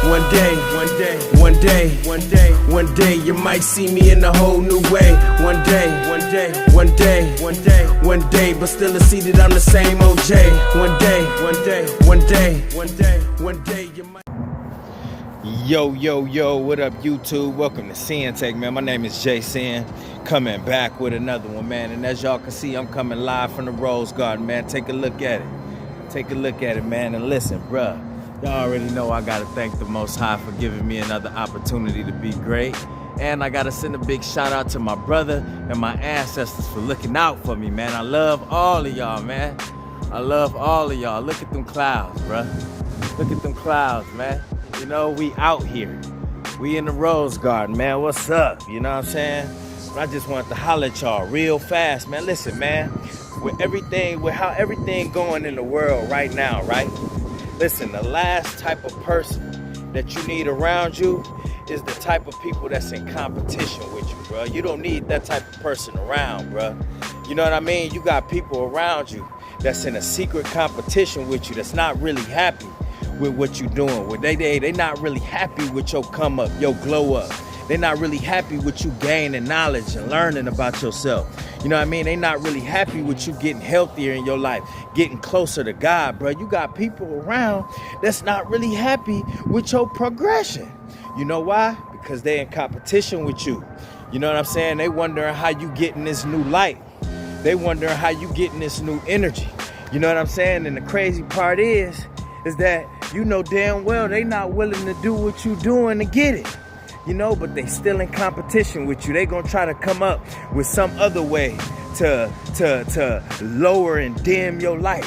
One day, you might see me in a whole new way. One day, but still I see that I'm the same OJ. One day, you might. Yo, what up, YouTube? Welcome to Sinn-Take, man. My name is Jason, coming back with another one, man. And as y'all can see, I'm coming live from the Rose Garden, man. Take a look at it, man. And listen, bruh, y'all already know I gotta thank the Most High for giving me another opportunity to be great. And I gotta send a big shout out to my brother and my ancestors for looking out for me, man. I love all of y'all, man. I love all of y'all. Look at them clouds, bruh. Look at them clouds, man. You know, we out here. We in the Rose Garden, man. What's up? You know what I'm saying? I just wanted to holler at y'all real fast, man. Listen, man, with how everything going in the world right now, right? Listen, the last type of person that you need around you is the type of people that's in competition with you, bro. You don't need that type of person around, bro. You know what I mean? You got people around you that's in a secret competition with you that's not really happy with what you're doing. They not really happy with your come up, your glow up. They're not really happy with you gaining knowledge and learning about yourself. You know what I mean? They not really happy with you getting healthier in your life, getting closer to God, bro. You got people around that's not really happy with your progression. You know why? Because they're in competition with you. You know what I'm saying? They wondering how you getting this new light. They wondering how you getting this new energy. You know what I'm saying? And the crazy part is that you know damn well they not willing to do what you doing to get it. You know, but they still in competition with you. They gonna try to come up with some other way to lower and dim your light.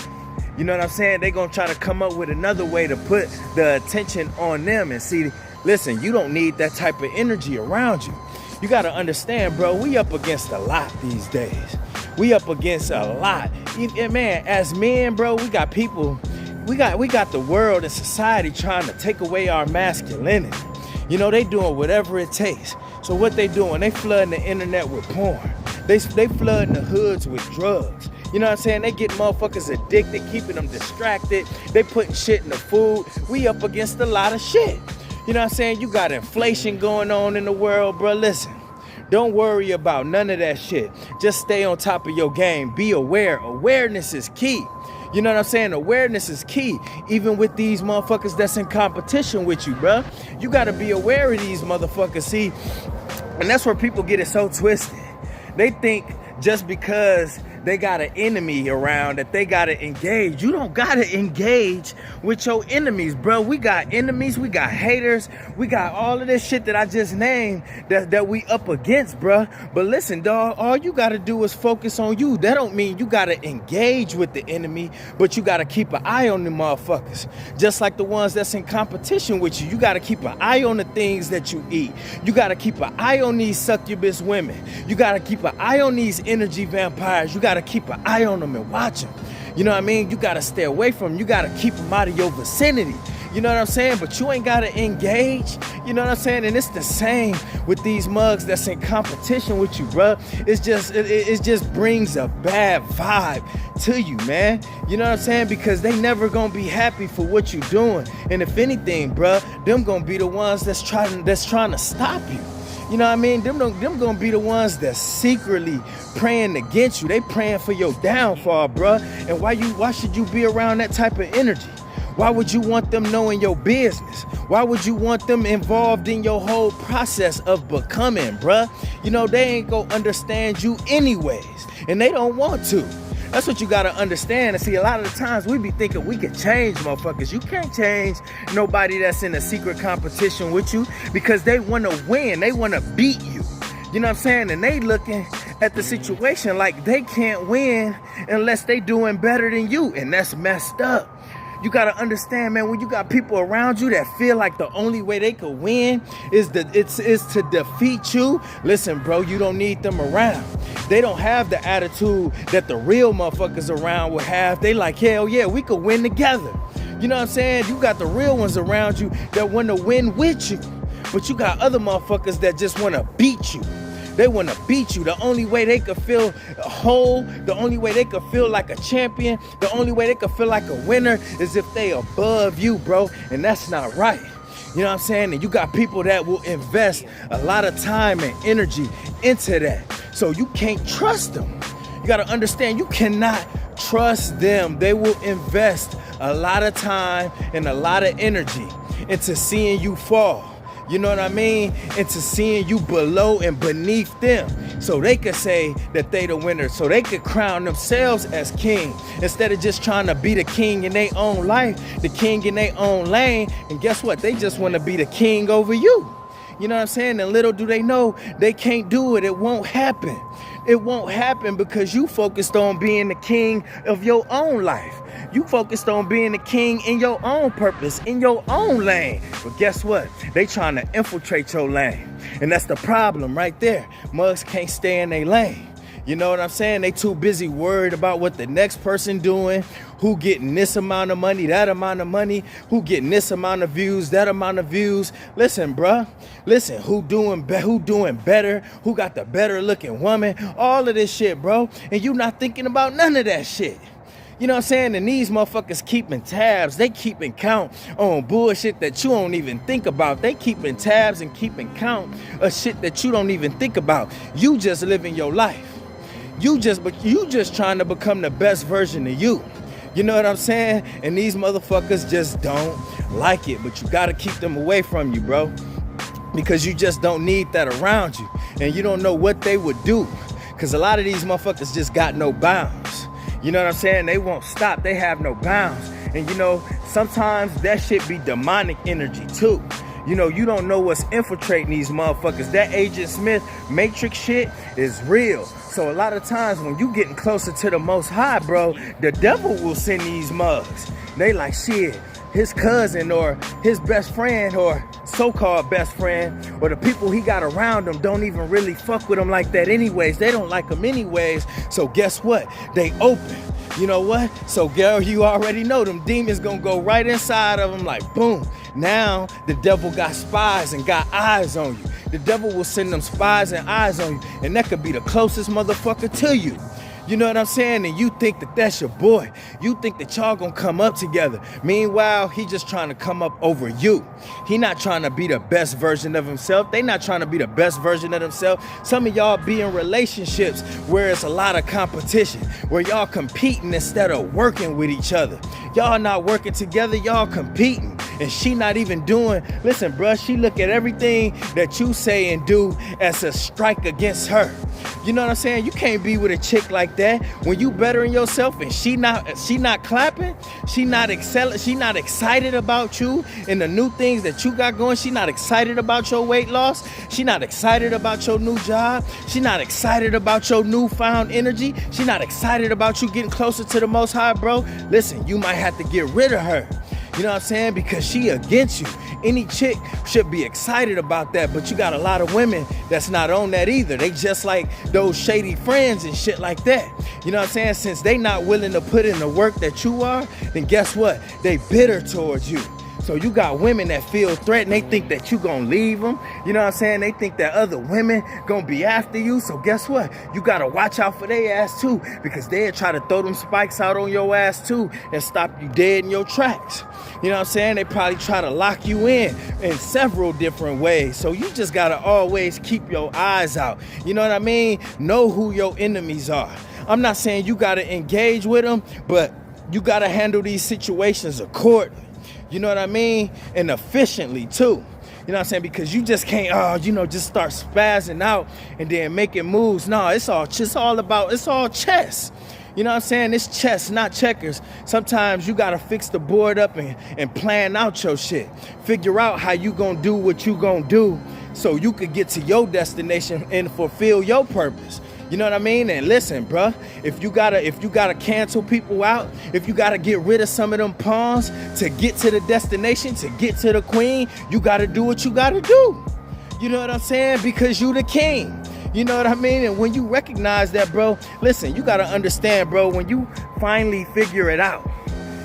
You know what I'm saying? They gonna try to come up with another way to put the attention on them. And see, listen, you don't need that type of energy around you. You gotta understand, bro, we up against a lot these days. We up against a lot. Man, as men, bro, we got people, we got the world and society trying to take away our masculinity. You know, they doing whatever it takes. So what they doing? They flooding the internet with porn. They flooding the hoods with drugs. You know what I'm saying? They get motherfuckers addicted, keeping them distracted. They putting shit in the food. We up against a lot of shit. You know what I'm saying? You got inflation going on in the world, bro. Listen, don't worry about none of that shit. Just stay on top of your game. Be aware. Awareness is key. You know what I'm saying? Awareness is key, even with these motherfuckers that's in competition with you, bruh. You gotta be aware of these motherfuckers, see? And that's where people get it so twisted. They think just because they got an enemy around that they gotta engage. You don't gotta engage with your enemies, bro. We got enemies, we got haters, we got all of this shit that I just named that we up against, bro. But listen, dog, all you gotta do is focus on you. That don't mean you gotta engage with the enemy, but you gotta keep an eye on them motherfuckers. Just like the ones that's in competition with you. You gotta keep an eye on the things that you eat. You gotta keep an eye on these succubus women. You gotta keep an eye on these energy vampires. You gotta keep an eye on them and watch them. You know what I mean? You gotta stay away from them. You gotta keep them out of your vicinity. You know what I'm saying? But you ain't gotta engage. You know what I'm saying? And it's the same with these mugs that's in competition with you, bro. It's just it just brings a bad vibe to you, man. You know what I'm saying? Because they never gonna be happy for what you're doing. And if anything, bro, them gonna be the ones that's trying to stop you. You know what I mean? Them gonna be the ones that's secretly praying against you. They praying for your downfall, bruh. And why should you be around that type of energy? Why would you want them knowing your business? Why would you want them involved in your whole process of becoming, bruh? You know, they ain't gonna understand you anyways, and they don't want to. That's what you gotta understand. And see, a lot of the times we be thinking we can change motherfuckers. You can't change nobody that's in a secret competition with you because they wanna win. They wanna beat you. You know what I'm saying? And they looking at the situation like they can't win unless they doing better than you. And that's messed up. You gotta understand, man, when you got people around you that feel like the only way they could win is to defeat you. Listen, bro, you don't need them around. They don't have the attitude that the real motherfuckers around will have. They like, hell yeah, we could win together. You know what I'm saying? You got the real ones around you that want to win with you. But you got other motherfuckers that just want to beat you. They want to beat you. The only way they could feel whole, the only way they could feel like a champion, the only way they could feel like a winner is if they above you, bro. And that's not right. You know what I'm saying? And you got people that will invest a lot of time and energy into that. So you can't trust them. You got to understand, you cannot trust them. They will invest a lot of time and a lot of energy into seeing you fall. You know what I mean? Into seeing you below and beneath them. So they could say that they the winner. So they could crown themselves as king. Instead of just trying to be the king in their own life, the king in their own lane. And guess what? They just want to be the king over you. You know what I'm saying? And little do they know, they can't do it. It won't happen. It won't happen because you focused on being the king of your own life. You focused on being the king in your own purpose, in your own lane. But guess what? They trying to infiltrate your lane. And that's the problem right there. Mugs can't stay in their lane. You know what I'm saying? They too busy worried about what the next person doing, who getting this amount of money, that amount of money, who getting this amount of views, that amount of views. Listen, bruh. Listen, who doing better, who got the better looking woman, all of this shit, bro. And you not thinking about none of that shit. You know what I'm saying? And these motherfuckers keeping tabs. They keeping count on bullshit that you don't even think about. They keeping tabs and keeping count of shit that you don't even think about. You just living your life. You just trying to become the best version of you. You know what I'm saying? And these motherfuckers just don't like it. But you gotta keep them away from you, bro. Because you just don't need that around you. And you don't know what they would do. Because a lot of these motherfuckers just got no bounds. You know what I'm saying? They won't stop. They have no bounds. And you know, sometimes that shit be demonic energy too. You know, you don't know what's infiltrating these motherfuckers. That Agent Smith Matrix shit is real. So a lot of times when you getting closer to the Most High, bro, the devil will send these mugs. They like, shit, his cousin or his best friend or so-called best friend or the people he got around him don't even really fuck with him like that anyways. They don't like him anyways. So guess what? They open. You know what? So girl, you already know them demons gonna go right inside of them like boom. Now the devil got spies and got eyes on you. The devil will send them spies and eyes on you, and that could be the closest motherfucker to you. You know what I'm saying? And you think that that's your boy. You think that y'all gonna come up together. Meanwhile, he just trying to come up over you. He not trying to be the best version of himself. They not trying to be the best version of themselves. Some of y'all be in relationships where it's a lot of competition, where y'all competing instead of working with each other. Y'all not working together, y'all competing. And she not even doing, listen, bruh, she look at everything that you say and do as a strike against her. You know what I'm saying? You can't be with a chick like that when you bettering yourself and she not clapping, she not excelling, she not excited about you and the new things that you got going. She not excited about your weight loss. She not excited about your new job. She not excited about your newfound energy. She not excited about you getting closer to the Most High, bro. Listen, you might have to get rid of her. You know what I'm saying? Because she against you. Any chick should be excited about that, but you got a lot of women that's not on that either. They just like those shady friends and shit like that. You know what I'm saying? Since they not willing to put in the work that you are, then guess what? They bitter towards you. So you got women that feel threatened. They think that you gonna leave them. You know what I'm saying? They think that other women gonna be after you. So guess what? You gotta watch out for their ass too, because they'll try to throw them spikes out on your ass too and stop you dead in your tracks. You know what I'm saying? They probably try to lock you in several different ways. So you just gotta always keep your eyes out. You know what I mean? Know who your enemies are. I'm not saying you gotta engage with them, but you gotta handle these situations accordingly. You know what I mean? And efficiently too. You know what I'm saying? Because you just can't, just start spazzing out and then making moves. No, it's all chess. You know what I'm saying? It's chess, not checkers. Sometimes you gotta fix the board up and plan out your shit. Figure out how you gonna do what you gonna do so you could get to your destination and fulfill your purpose. You know what I mean? And listen, bruh, if you gotta cancel people out, if you gotta get rid of some of them pawns to get to the destination, to get to the queen, you gotta do what you gotta do. You know what I'm saying? Because you the king. You know what I mean? And when you recognize that, bro, listen, you gotta understand, bro, when you finally figure it out,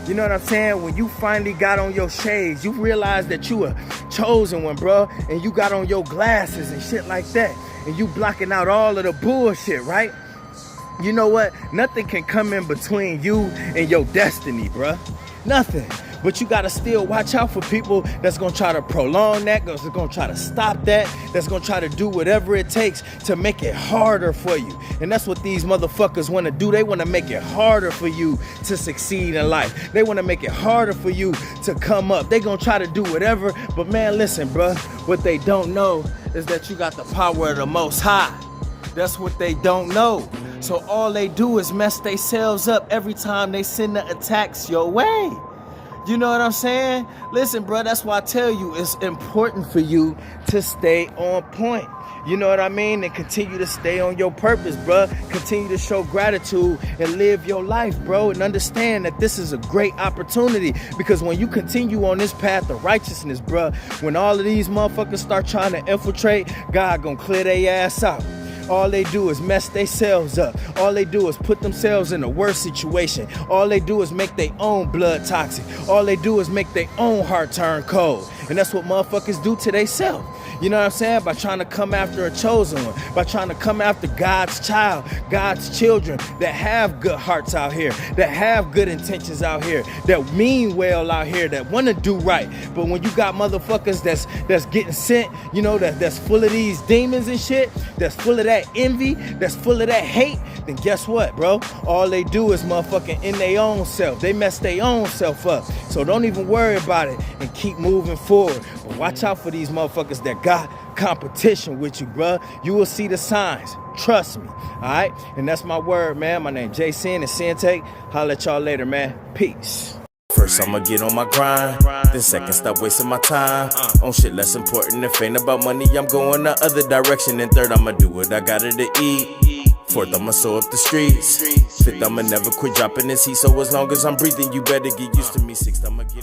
you know what I'm saying? When you finally got on your shades, you realize that you a chosen one, bro, and you got on your glasses and shit like that, and you blocking out all of the bullshit, right? You know what? Nothing can come in between you and your destiny, bro. Nothing. But you gotta still watch out for people that's gonna try to prolong that, that's gonna try to stop that, that's gonna try to do whatever it takes to make it harder for you. And that's what these motherfuckers wanna do. They wanna make it harder for you to succeed in life. They wanna make it harder for you to come up. They gonna try to do whatever, but man, listen, bruh, what they don't know is that you got the power of the Most High. That's what they don't know. So all they do is mess themselves up every time they send the attacks your way. You know what I'm saying? Listen, bro, that's why I tell you it's important for you to stay on point. You know what I mean? And continue to stay on your purpose, bro. Continue to show gratitude and live your life, bro. And understand that this is a great opportunity, because when you continue on this path of righteousness, bro, when all of these motherfuckers start trying to infiltrate, God gonna clear their ass out. All they do is mess themselves up. All they do is put themselves in a worse situation. All they do is make their own blood toxic. All they do is make their own heart turn cold. And that's what motherfuckers do to themselves. You know what I'm saying? By trying to come after a chosen one, by trying to come after God's child, God's children that have good hearts out here, that have good intentions out here, that mean well out here, that want to do right. But when you got motherfuckers that's getting sent, you know, that's full of these demons and shit, that's full of that envy, that's full of that hate, then guess what, bro? All they do is motherfucking in their own self. They mess their own self up. So don't even worry about it and keep moving forward. But watch out for these motherfuckers that got competition with you, bruh. You will see the signs. Trust me. All right? And that's my word, man. My name is Sinn and Sinn-Take. Holla at y'all later, man. Peace. First I'ma get on my grind, then second stop wasting my time on shit less important. If ain't about money, I'm going the other direction. And third, I'ma do what I gotta to eat. Fourth, I'ma sew up the streets. Fifth, I'ma never quit dropping this heat. So as long as I'm breathing, you better get used to me. Sixth, I'ma get